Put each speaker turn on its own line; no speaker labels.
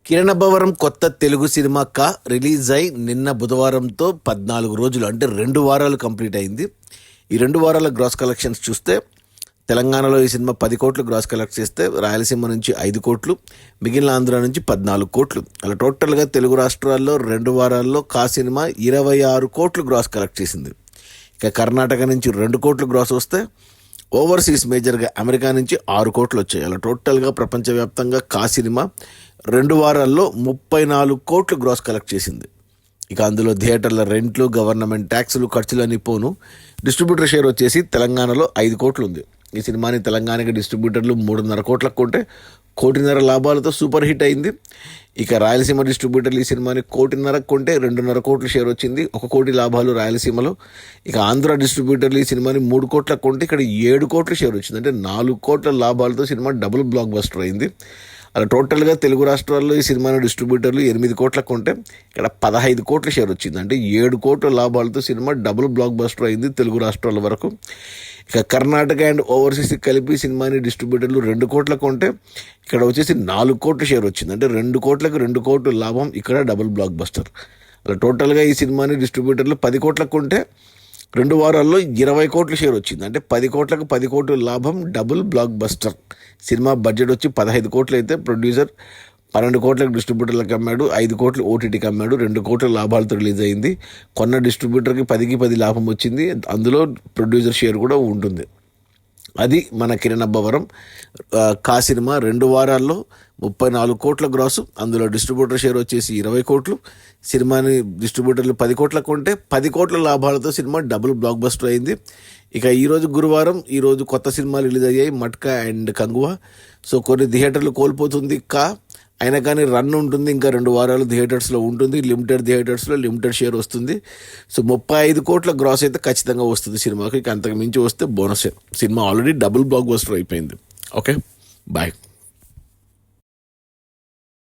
కిరణబవరం కొత్త Telugu cinema release అయి నిన్న బుధవారంతో 14 రోజులు అంటే 2 వారాలు కంప్లీట్ అయింది. ఈ 2 వారాల గ్రాస్ కలెక్షన్స్ చూస్తే తెలంగాణలో ఈ సినిమా 10 కోట్లు గ్రాస్ కలెక్ట్ చేస్తే రాయలసీమ నుంచి 5 కోట్లు, మిగిలిన ఆంధ్ర నుంచి 14 కోట్లు, అలా టోటల్గా తెలుగు రాష్ట్రాల్లో 2 వారాల్లో సినిమా 26 కోట్లు గ్రాస్ కలెక్ట్ చేసింది. ఇక కర్ణాటక నుంచి 2 కోట్లు గ్రాస్ వస్తే ఓవర్సీస్ మేజర్గా అమెరికా నుంచి 6 కోట్లు వచ్చాయి. అలా టోటల్గా ప్రపంచవ్యాప్తంగా సినిమా 2 వారాల్లో 34 కోట్లు గ్రాస్ కలెక్ట్ చేసింది. ఇక అందులో థియేటర్ల రెంట్లు, గవర్నమెంట్ ట్యాక్సులు, ఖర్చులన్నీ పోను డిస్ట్రిబ్యూటర్ షేర్ వచ్చేసి తెలంగాణలో 5 కోట్లు ఉంది. ఈ సినిమాని తెలంగాణకి డిస్ట్రిబ్యూటర్లు 3.5 కోట్లకు కొంటే 1.5 కోటి లాభాలతో సూపర్ హిట్ అయింది. ఇక రాయలసీమ డిస్ట్రిబ్యూటర్లు ఈ సినిమాని 1.5 కోటి కొంటే 2.5 కోట్ల షేర్ వచ్చింది, 1 కోటి లాభాలు రాయలసీమలో. ఇక ఆంధ్ర డిస్ట్రిబ్యూటర్లు ఈ సినిమాని 3 కోట్లకు కొంటే ఇక్కడ 7 కోట్ల షేర్ వచ్చింది, అంటే 4 కోట్ల లాభాలతో సినిమా డబుల్ బ్లాక్ బస్టర్ అయింది. అలా టోటల్గా తెలుగు రాష్ట్రాల్లో ఈ సినిమాని డిస్ట్రిబ్యూటర్లు 8 కోట్లకు కొంటే ఇక్కడ 15 కోట్ల షేర్ వచ్చింది, అంటే 7 కోట్ల లాభాలతో సినిమా డబుల్ బ్లాక్ బస్టర్ అయింది తెలుగు రాష్ట్రాల వరకు. ఇక కర్ణాటక అండ్ ఓవర్సీస్ కలిపి సినిమాని డిస్ట్రిబ్యూటర్లు 2 కోట్లకు కొంటే ఇక్కడ వచ్చేసి 4 కోట్ల షేర్ వచ్చింది, అంటే 2 కోట్లకు 2 కోట్ల లాభం, ఇక్కడ డబుల్ బ్లాక్ బస్టర్. అలా టోటల్గా ఈ సినిమాని డిస్ట్రిబ్యూటర్లు 10 కోట్లకు కొంటే 2 వారాల్లో 20 కోట్ల షేర్ వచ్చింది, అంటే 10 కోట్లకు 10 కోట్ల లాభం, double block buster. Cinema budget వచ్చి 15 కోట్లు అయితే ప్రొడ్యూసర్ 12 కోట్లకు డిస్ట్రిబ్యూటర్లకు అమ్మాడు, 5 కోట్లు ఓటీటీకి అమ్మాడు, 2 కోట్ల లాభాలతో రిలీజ్ అయింది. కొన్న డిస్ట్రిబ్యూటర్కి 10కి 10 లాభం వచ్చింది, అందులో ప్రొడ్యూసర్ షేర్ కూడా ఉంటుంది. అది మన కిరణబవరం సినిమా 2 వారాల్లో 34 కోట్ల గ్రాసు, అందులో డిస్ట్రిబ్యూటర్ షేర్ వచ్చేసి 20 కోట్లు. సినిమాని డిస్ట్రిబ్యూటర్లు 10 కోట్లకు కొంటే 10 కోట్ల లాభాలతో సినిమా డబుల్ బ్లాక్ బస్టర్ అయింది. ఇక ఈరోజు గురువారం, ఈరోజు కొత్త సినిమాలు రిలీజ్ అయ్యాయి, మట్కా అండ్ కంగువా. సో కొన్ని థియేటర్లు కోల్పోతుంది అయినా కానీ రన్ ఉంటుంది, ఇంకా 2 వారాలు థియేటర్స్లో ఉంటుంది. లిమిటెడ్ థియేటర్స్లో లిమిటెడ్ షేర్ వస్తుంది. సో 35 కోట్ల గ్రాస్ అయితే ఖచ్చితంగా వస్తుంది సినిమాకి. ఇక అంతకు మించి వస్తే బోనసే. Cinema already double blockbuster అయిపోయింది. Okay, bye.